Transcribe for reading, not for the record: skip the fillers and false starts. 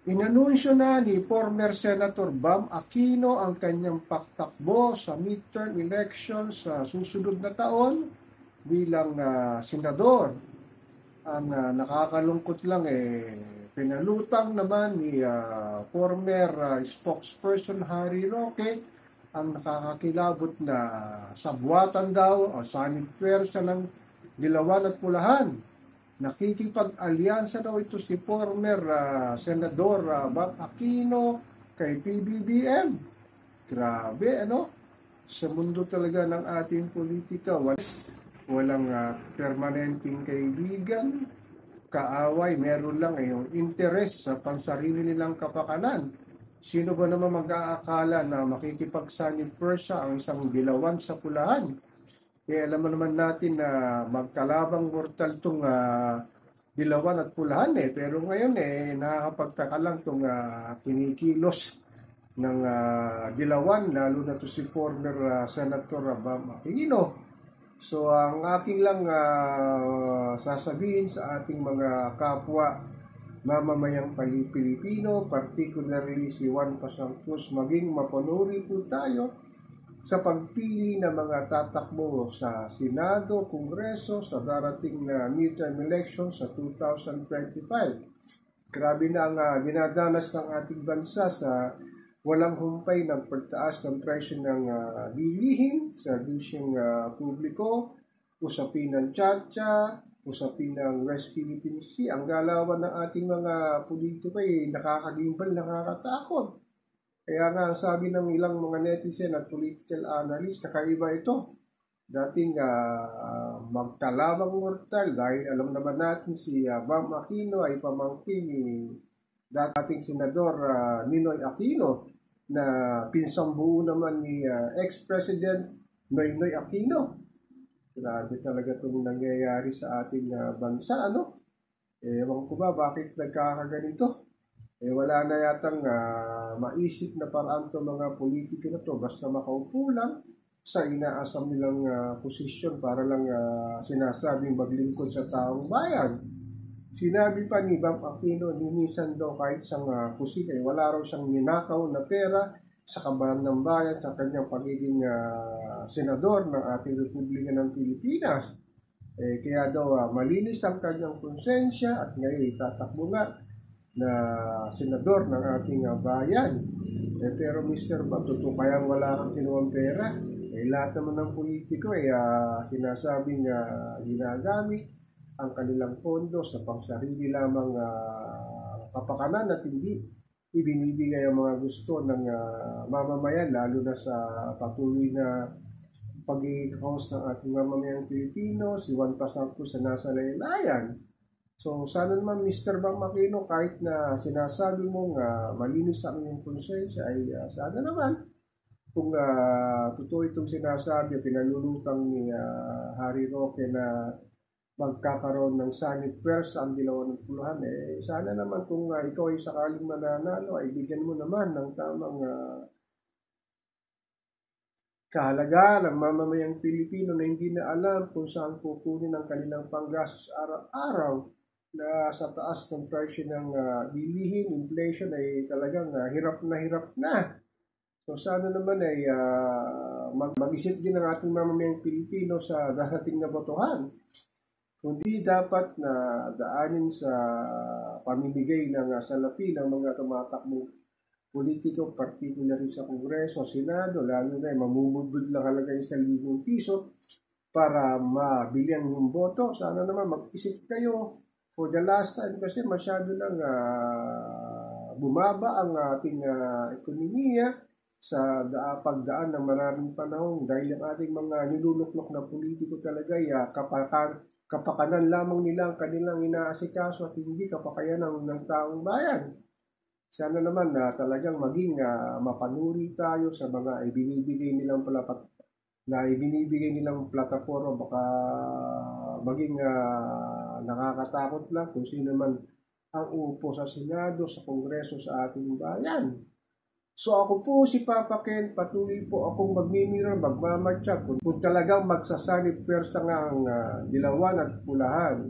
Inanunsyo na ni former Senator Bam Aquino ang kanyang pagtakbo sa midterm election sa susunod na taon bilang senador. Ang nakakalungkot lang pinalutang naman ni former spokesperson Harry Roque ang nakakakilabot na sabwatan daw o sanib pwersa ng Dilawan at Pulahan. Nakikipag-alyansa daw ito si former Senador Bam Aquino kay PBBM. Grabe, ano? Sa mundo talaga ng ating politika, walang permanenteng kaibigan, kaaway, meron lang yung interest sa pansarili nilang kapakanan. Sino ba naman mag-aakala na makikipagsanib pwersa ang isang Dilawan sa Pulahan? Kaya alam naman natin na magkalabang mortal itong Dilawan at Pulahan Pero ngayon nakakapagtaka lang itong kinikilos ng Dilawan, lalo na to si former Senator Bam Aquino. So ang aking lang sasabihin sa ating mga kapwa mamamayang Pilipino, particularly si Juan Pasangcus, maging mapanuri po tayo sa pagpili ng mga tatakbo sa Senado, Kongreso sa darating na midterm election sa 2025. Grabe na ang dinadanas ng ating bansa sa walang humpay ng pagtaas ng presyo ng bilihin sa servisyong publiko, usapin ng tiyatsa, usapin ng West Philippine Sea. Ang galawan ng ating mga politiko ay nakakagimbal, nakakatakot. Kaya nga, sabi ng ilang mga netizen at political analyst, kakaiba ito. Dating magkalabang mortal dahil alam naman natin si Bam Aquino ay pamangkin ni dating Senador Ninoy Aquino na pinsang buo naman ni ex-president Noynoy Aquino. Grabe talaga itong nangyayari sa ating bansa, ano? Ewan ko ba bakit nagkakaganito? Wala na yatang maisip na paraan itong mga politiko na to basta makaupo lang sa inaasam nilang posisyon para lang sinasabing maglingkod sa taong bayan. Sinabi pa ni Bam Aquino, minsan daw kahit isang kusina, wala raw siyang ninakaw na pera sa kabahan ng bayan sa kanyang pagiging senador ng ating Republika ng Pilipinas. Kaya daw malinis ang kanyang konsensya at ngayon tatakbo nga na senador ng ating bayan. Pero Mr. Bam, totoo kayang wala kang kinuwang pera? Lahat naman ng politiko sinasabing ginagamit ang kanilang pondo sa pangsarili lamang kapakanan at hindi ibinibigay ang mga gusto ng mamamayan, lalo na sa patuloy na pag-i-host ng ating mamamayang Pilipino, si Juan Pasangcus sa nasa laylayan. So sana naman Mr. Bam Aquino, kahit na sinasabi mong malinis ang iyong konsensya, ay sana naman kung totoo itong sinasabi, pinalulutang ni Harry Roque na magkakaroon ng sanib pwersa ang Dilawan at Pulahan, sana naman kung ikaw ay sakaling mananalo, ay bigyan mo naman ng tamang kahalaga ng mamamayang Pilipino na hindi na alam kung saan kukunin ang kanilang panggastos araw-araw na sa taas ng presyo ng bilihin, inflation ay talagang hirap na. So sana naman ay mag-isip din ng ating mamamayang Pilipino sa darating na botohan. Kundi dapat na daanin sa pamimigay ng salapi ng mga tumatakbong politiko, particularly sa Kongreso, Senado, lalo na mamumudbud lang halaga 1,000 piso para mabilihan yung boto. Sana naman mag-isip kayo for the last time kasi masyado lang bumaba ang ating ekonomiya sa pagdaan ng maraming panahon dahil ang ating mga niluluklok na politiko talaga ay kapakanan lamang nila ang kanilang inaasikaso at hindi kapakayanan ng taong bayan. Sana naman na talagang maging mapanuri tayo sa mga ibinibigay nilang plataforma, baka maging nakakatakot lang kung sino man ang uupo sa Senado, sa Kongreso, sa ating bayan. So ako po si Papa Ken, patuloy po akong magmimira, magmamatsyag kung talagang magsasanib pwersa nga ang Dilawan at Pulahan.